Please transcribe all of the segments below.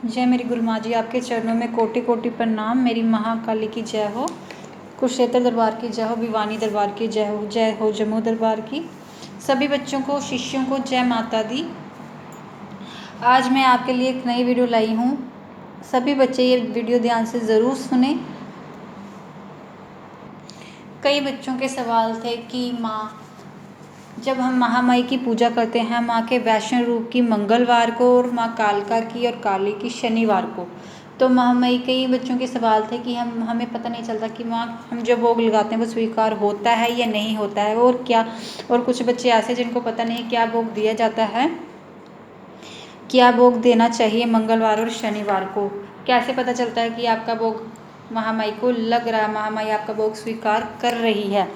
जय मेरी गुरु माँ जी, आपके चरणों में कोटि कोटि प्रणाम। मेरी महाकाली की जय हो, कुरुक्षेत्र दरबार की जय हो, भिवानी दरबार की जय हो जम्मू दरबार की। सभी बच्चों को, शिष्यों को जय माता दी। आज मैं आपके लिए एक नई वीडियो लाई हूँ। सभी बच्चे ये वीडियो ध्यान से ज़रूर सुने। कई बच्चों के सवाल थे कि माँ, जब हम महामाई की पूजा करते हैं, माँ के वैष्णव रूप की मंगलवार को और माँ कालका की और काली की शनिवार को, तो महामाई, कई बच्चों के सवाल थे कि हमें पता नहीं चलता कि माँ हम जो भोग लगाते हैं वो स्वीकार होता है या नहीं होता है, और क्या। और कुछ बच्चे ऐसे जिनको पता नहीं क्या भोग दिया जाता है, क्या भोग देना चाहिए मंगलवार और शनिवार को। कैसे पता चलता है कि आपका भोग महामाई को लग रहा है, महामाई आपका भोग स्वीकार कर रही है।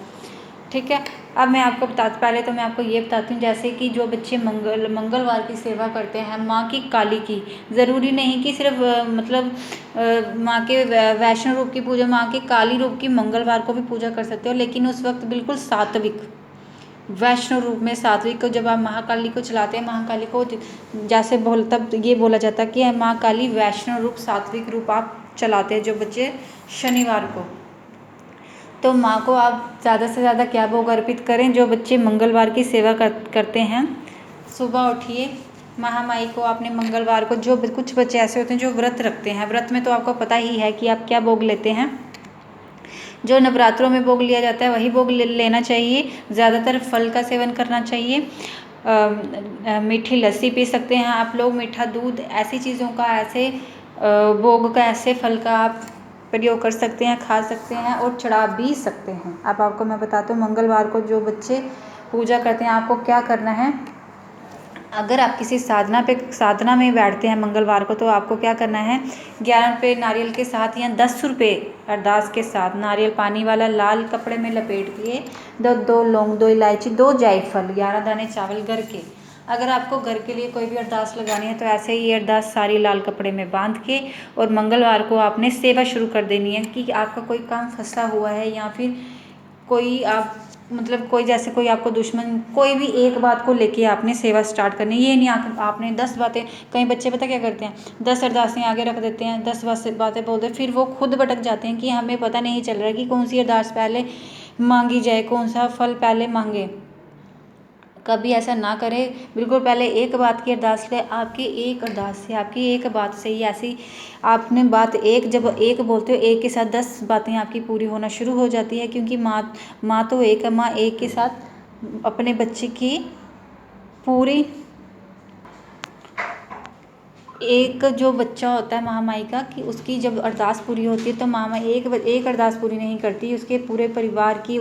ठीक है, अब मैं आपको पहले तो मैं आपको ये बताती हूँ, जैसे कि जो बच्चे मंगलवार की सेवा करते हैं माँ की काली की, ज़रूरी नहीं कि सिर्फ माँ के वैष्णव रूप की पूजा, माँ के काली रूप की मंगलवार को भी पूजा कर सकते हो, लेकिन उस वक्त बिल्कुल सात्विक वैष्णव रूप में सात्विक को, जब आप महाकाली को चलाते हैं, महाकाली को जैसे तब ये बोला जाता है कि माँ काली वैष्णव रूप सात्विक रूप आप चलाते हैं जो बच्चे शनिवार को। तो माँ को आप ज़्यादा से ज़्यादा क्या भोग अर्पित करें। जो बच्चे मंगलवार की सेवा करते हैं, सुबह उठिए, महामाई को आपने मंगलवार को, जो कुछ बच्चे ऐसे होते हैं जो व्रत रखते हैं, व्रत में तो आपको पता ही है कि आप क्या भोग लेते हैं। जो नवरात्रों में भोग लिया जाता है वही भोग लेना चाहिए। ज़्यादातर फल का सेवन करना चाहिए। मीठी लस्सी पी सकते हैं आप लोग, मीठा दूध, ऐसी चीज़ों का, ऐसे भोग का, ऐसे फल का आप प्रयोग कर सकते हैं, खा सकते हैं और चढ़ा भी सकते हैं। अब आपको मैं बताती हूँ, मंगलवार को जो बच्चे पूजा करते हैं आपको क्या करना है। अगर आप किसी साधना में बैठते हैं मंगलवार को, तो आपको क्या करना है, 11 रुपये नारियल के साथ या 10 रुपये अरदास के साथ नारियल पानी वाला लाल कपड़े में लपेट दिए, दो लौंग, 2 इलायची, 2 जायफल, 11 दाने चावल घर के। अगर आपको घर के लिए कोई भी अरदास लगानी है तो ऐसे ही अरदास सारी लाल कपड़े में बांध के, और मंगलवार को आपने सेवा शुरू कर देनी है कि आपका कोई काम फंसा हुआ है, या फिर कोई आप कोई, जैसे कोई आपको दुश्मन, कोई भी एक बात को लेके आपने सेवा स्टार्ट करनी है। ये नहीं आपने 10 बातें, कई बच्चे पता क्या करते हैं, 10 अरदासें आगे रख देते हैं, 10 बातें बोलते हैं, फिर वो खुद भटक जाते हैं कि हमें पता नहीं चल रहा है कि कौन सी अरदास पहले मांगी जाए, कौन सा फल पहले मांगे। कभी ऐसा ना करें, बिल्कुल पहले एक बात की अरदास ले। आपकी एक अरदास से, आपकी एक बात से ही, ऐसी आपने बात एक, जब एक बोलते हो, एक के साथ 10 बातें आपकी पूरी होना शुरू हो जाती है, क्योंकि माँ तो एक है। माँ एक के साथ अपने बच्चे की पूरी, एक जो बच्चा होता है महामाई का, कि उसकी जब अरदास पूरी होती है तो महामाई एक अरदास पूरी नहीं करती, उसके पूरे परिवार की,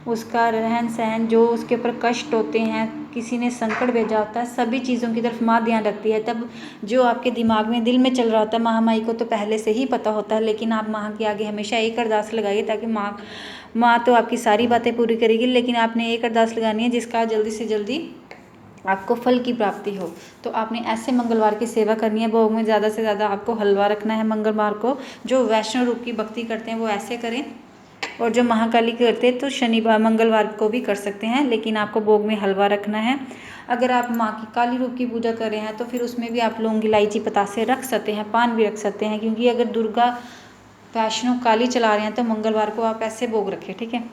उसका रहन सहन, जो उसके ऊपर कष्ट होते हैं, किसी ने संकट भेजा होता है, सभी चीज़ों की तरफ माँ ध्यान रखती है। तब जो आपके दिमाग में, दिल में चल रहा होता है, महामाई को तो पहले से ही पता होता है, लेकिन आप माँ के आगे हमेशा एक अरदास लगाइए, ताकि माँ तो आपकी सारी बातें पूरी करेगी, लेकिन आपने एक अरदास लगानी है जिसका जल्दी से जल्दी आपको फल की प्राप्ति हो। तो आपने ऐसे मंगलवार की सेवा करनी है। भोग में ज़्यादा से ज़्यादा आपको हलवा रखना है मंगलवार को। जो वैष्णव रूप की भक्ति करते हैं वो ऐसे करें, और जो महाकाली करते हैं तो शनिवार मंगलवार को भी कर सकते हैं, लेकिन आपको भोग में हलवा रखना है। अगर आप माँ की काली रूप की पूजा कर रहे हैं तो फिर उसमें भी आप लौंग, इलायची, पतासे रख सकते हैं, पान भी रख सकते हैं, क्योंकि अगर दुर्गा वैष्णव काली चला रहे हैं तो मंगलवार को आप ऐसे भोग रखें। ठीक है।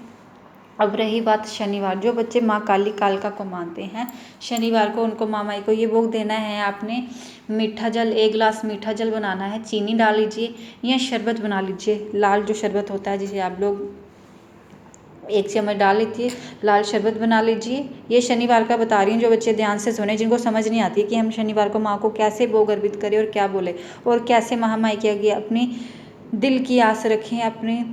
अब रही बात शनिवार, जो बच्चे माँ काली कालका को मानते हैं, शनिवार को उनको महामाई को ये भोग देना है। आपने मीठा जल, 1 गिलास मीठा जल बनाना है, चीनी डाल लीजिए या शरबत बना लीजिए, लाल जो शरबत होता है जिसे आप लोग 1 चम्मच डाल लीजिए, लाल शरबत बना लीजिए। ये शनिवार का बता रही हूँ, जो बच्चे ध्यान से सुने, जिनको समझ नहीं आती कि हम शनिवार को माँ को कैसे भोग अर्पित करें और क्या बोले, और कैसे महामाई के आगे अपनी दिल की आस रखें, अपनी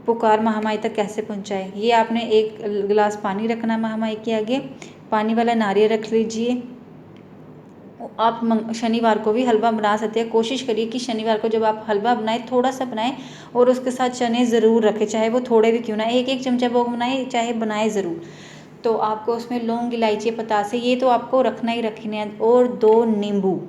पुकार महामाई तक कैसे पहुँचाएं। ये आपने 1 गिलास पानी रखना है महामाई के आगे, पानी वाला नारियल रख लीजिए। आप शनिवार को भी हलवा बना सकते हैं। कोशिश करिए कि शनिवार को जब आप हलवा बनाएं, थोड़ा सा बनाएं, और उसके साथ चने ज़रूर रखें, चाहे वो थोड़े भी क्यों ना, 1-1 चमचा भोग बनाएं, चाहे बनाएं ज़रूर। तो आपको उसमें लौंग, इलायची, पतासे, ये तो आपको रखना ही रखने हैं, और 2 नींबू।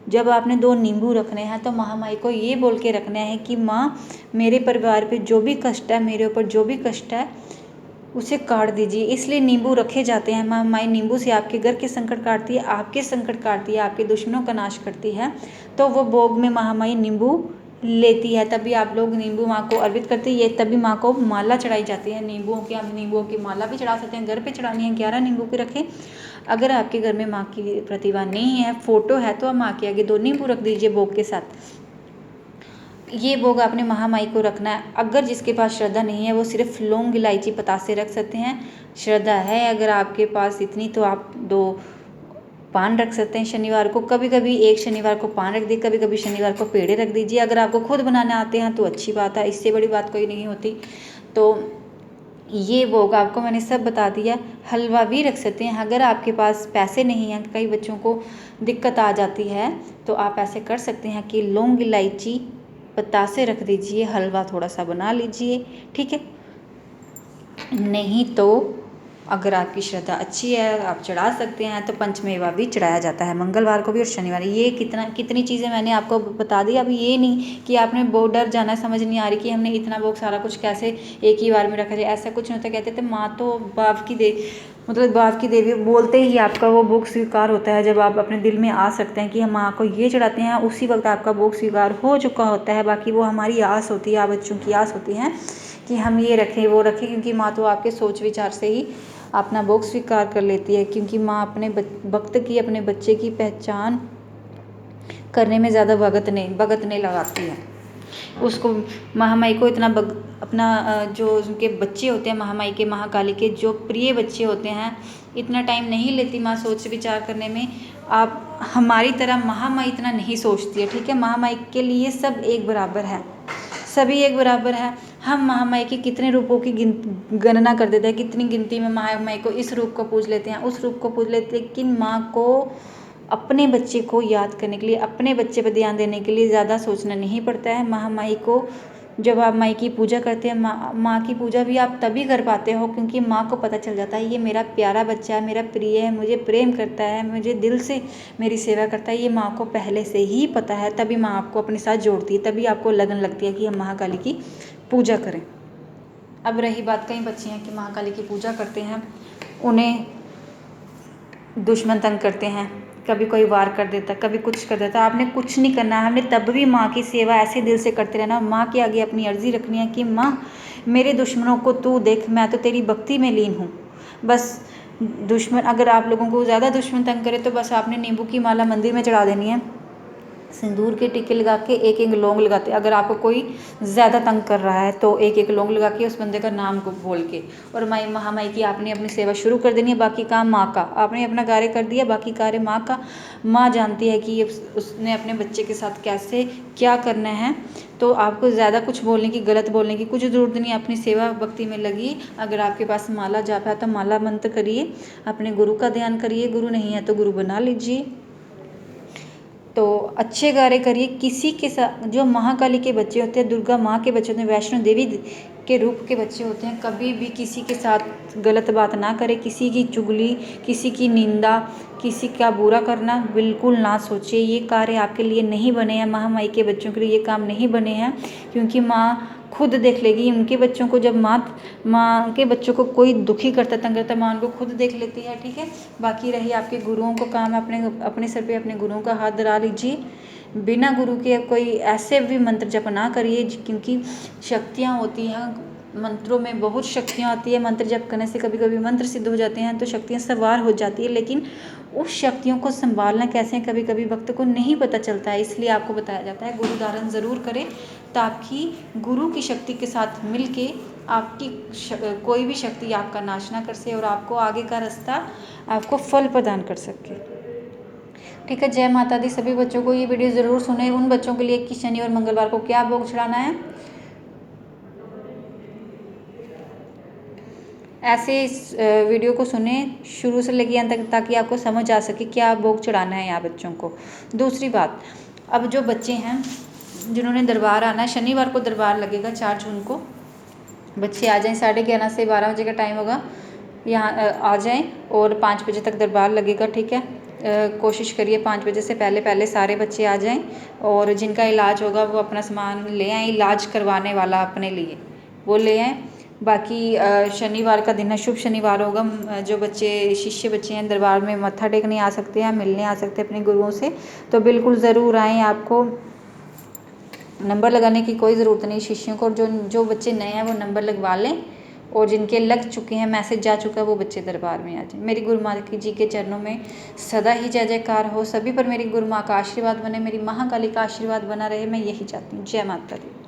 जब आपने 2 नींबू रखने हैं तो महामाई को ये बोल के रखना है कि माँ, मेरे परिवार पे जो भी कष्ट है, मेरे ऊपर जो भी कष्ट है, उसे काट दीजिए। इसलिए नींबू रखे जाते हैं। माँ माई नींबू से आपके घर के संकट काटती है, आपके संकट काटती है, आपके दुश्मनों का नाश करती है। तो वो भोग में महामाई नींबू लेती है, तभी आप लोग नींबू माँ को अर्पित करते हैं। तभी माँ को माला चढ़ाई जाती है नींबुओं की। आप नींबुओं की माला भी चढ़ा सकते हैं, घर पे चढ़ानी है 11 नींबू की रखें। अगर आपके घर में माँ की प्रतिभा नहीं है, फोटो है, तो आप माँ के आगे 2 नींबू रख दीजिए भोग के साथ। ये भोग आपने महामाई को रखना है। अगर जिसके पास श्रद्धा नहीं है वो सिर्फ लौंग इलायची पतासे रख सकते हैं। श्रद्धा है अगर आपके पास इतनी, तो आप 2 पान रख सकते हैं शनिवार को। कभी कभी एक शनिवार को पान रख दिए, कभी कभी शनिवार को पेड़े रख दीजिए। अगर आपको खुद बनाने आते हैं तो अच्छी बात है, इससे बड़ी बात कोई नहीं होती। तो ये भोग आपको मैंने सब बता दिया। हलवा भी रख सकते हैं अगर आपके पास पैसे नहीं हैं। कई बच्चों को दिक्कत आ जाती है, तो आप ऐसे कर सकते हैं कि लौंग इलायची बतासे रख दीजिए, हलवा थोड़ा सा बना लीजिए, ठीक है। नहीं तो अगर आपकी श्रद्धा अच्छी है आप चढ़ा सकते हैं। तो पंचमेवा भी चढ़ाया जाता है मंगलवार को भी और शनिवार। ये कितनी चीज़ें मैंने आपको बता दी। अब ये नहीं कि आपने बहुत डर जाना, समझ नहीं आ रही कि हमने इतना भोग सारा कुछ कैसे एक ही बार में रखा जाए। ऐसा कुछ नहीं होता। कहते थे माँ तो बाप की देवी बोलते ही आपका वो भोग स्वीकार होता है। जब आप अपने दिल में आ सकते हैं कि हम माँ को ये चढ़ाते हैं, उसी वक्त आपका भोग स्वीकार हो चुका होता है। बाकी वो हमारी आस होती है, आप बच्चों की आस होती है कि हम ये रखें वो रखें, क्योंकि माँ तो आपके सोच विचार से ही अपना भोग स्वीकार कर लेती है। क्योंकि माँ अपने भक्त की, अपने बच्चे की पहचान करने में ज़्यादा वक्त नहीं लगाती है। उसको महामाई को इतना अपना जो उनके बच्चे होते हैं महामाई के, महाकाली के जो प्रिय बच्चे होते हैं, इतना टाइम नहीं लेती माँ सोच विचार करने में। आप हमारी तरह महामाई इतना नहीं सोचती है, ठीक है। महामाई के लिए सब एक बराबर है, सभी एक बराबर है। हम महामाई के कितने रूपों की गणना कर देते हैं, कितनी गिनती में महामाई को इस रूप को पूज लेते हैं, उस रूप को पूज लेते हैं। लेकिन माँ को अपने बच्चे को याद करने के लिए, अपने बच्चे पर ध्यान देने के लिए ज़्यादा सोचना नहीं पड़ता है। महामाई को जब आप माई की पूजा करते हैं, माँ की पूजा भी आप तभी कर पाते हो क्योंकि माँ को पता चल जाता है ये मेरा प्यारा बच्चा है, मेरा प्रिय है, मुझे प्रेम करता है, मुझे दिल से मेरी सेवा करता है। ये माँ को पहले से ही पता है, तभी माँ आपको अपने साथ जोड़ती है, तभी आपको लगन लगती है कि हम महाकाली की पूजा करें। अब रही बात, कई बच्चे हैं कि महाकाली की पूजा करते हैं, उन्हें दुश्मन तंग करते हैं, कभी कोई वार कर देता, कभी कुछ कर देता। आपने कुछ नहीं करना है, हमने तब भी माँ की सेवा ऐसे दिल से करते रहना। माँ के आगे अपनी अर्जी रखनी है कि माँ मेरे दुश्मनों को तू देख, मैं तो तेरी भक्ति में लीन हूँ। बस दुश्मन, अगर आप लोगों को ज़्यादा दुश्मन तंग करे तो बस आपने नींबू की माला मंदिर में चढ़ा देनी है, सिंदूर के टिक्के लगा के एक एक लौंग लगाते। अगर आपको कोई ज़्यादा तंग कर रहा है तो एक एक लौंग लगा के उस बंदे का नाम को बोल के, और माई महामाई की आपने अपनी सेवा शुरू कर देनी है। बाकी काम माँ का, आपने अपना कार्य कर दिया, बाकी कार्य माँ का। माँ जानती है कि उसने अपने बच्चे के साथ कैसे क्या करना है। तो आपको ज़्यादा कुछ बोलने की, गलत बोलने की कुछ ज़रूरत नहीं। अपनी सेवा भक्ति में लगी। अगर आपके पास माला जाप है तो माला मंत्र करिए, अपने गुरु का ध्यान करिए, गुरु नहीं है तो गुरु बना लीजिए। तो अच्छे कार्य करिए। किसी के साथ, जो महाकाली के बच्चे होते हैं, दुर्गा माँ के बच्चे होते हैं, वैष्णो देवी के रूप के बच्चे होते हैं, कभी भी किसी के साथ गलत बात ना करें, किसी की चुगली, किसी की निंदा, किसी का बुरा करना बिल्कुल ना सोचिए। ये कार्य आपके लिए नहीं बने हैं, महामाई के बच्चों के लिए ये काम नहीं बने हैं, क्योंकि माँ खुद देख लेगी उनके बच्चों को। जब माँ के बच्चों को कोई दुखी करता, तंग करता, माँ उनको खुद देख लेती है, ठीक है। बाकी रही आपके गुरुओं को काम, अपने सर पे अपने गुरुओं का हाथ धरा लीजिए। बिना गुरु के कोई ऐसे भी मंत्र जप ना करिए, क्योंकि शक्तियाँ होती हैं मंत्रों में, बहुत शक्तियाँ आती है। मंत्र जप करने से कभी कभी मंत्र सिद्ध हो जाते हैं तो शक्तियाँ सवार हो जाती है, लेकिन उस शक्तियों को संभालना कैसे है कभी कभी भक्त को नहीं पता चलता है। इसलिए आपको बताया जाता है गुरु धारण ज़रूर करें, ताकि गुरु की शक्ति के साथ मिलके आपकी कोई भी शक्ति आपका नाश ना कर सके और आपको आगे का रास्ता, आपको फल प्रदान कर सके, ठीक है। जय माता दी। सभी बच्चों को ये वीडियो ज़रूर सुने। उन बच्चों के लिए कि शनि और मंगलवार को क्या भोग चढ़ाना है, ऐसे इस वीडियो को सुने शुरू से लेकर अंत तक, ताकि आपको समझ आ सके क्या भोग चढ़ाना है यहाँ बच्चों को। दूसरी बात, अब जो बच्चे हैं जिन्होंने दरबार आना है, शनिवार को दरबार लगेगा 4 जून को, बच्चे आ जाएं। 11:30 से 12 बजे का टाइम होगा, यहाँ आ जाएं और 5 बजे तक दरबार लगेगा, ठीक है। कोशिश करिए 5 बजे से पहले पहले सारे बच्चे आ जाएं, और जिनका इलाज होगा वो अपना सामान ले आएँ, इलाज करवाने वाला अपने लिए वो ले आएँ। बाकी शनिवार का दिन है, शुभ शनिवार होगा। जो बच्चे शिष्य बच्चे हैं दरबार में मत्था टेकने आ सकते हैं, मिलने आ सकते हैं अपने गुरुओं से, तो बिल्कुल ज़रूर आएँ। आपको नंबर लगाने की कोई ज़रूरत नहीं शिष्यों को, जो जो बच्चे नए हैं वो नंबर लगवा लें, और जिनके लग चुके हैं, मैसेज जा चुका है, वो बच्चे दरबार में आ जाएं। मेरी गुरु माँ जी के चरणों में सदा ही जय जयकार हो, सभी पर मेरी गुरु माँ का आशीर्वाद बने, मेरी महाकाली का आशीर्वाद बना रहे, मैं यही चाहती हूँ। जय माता दी।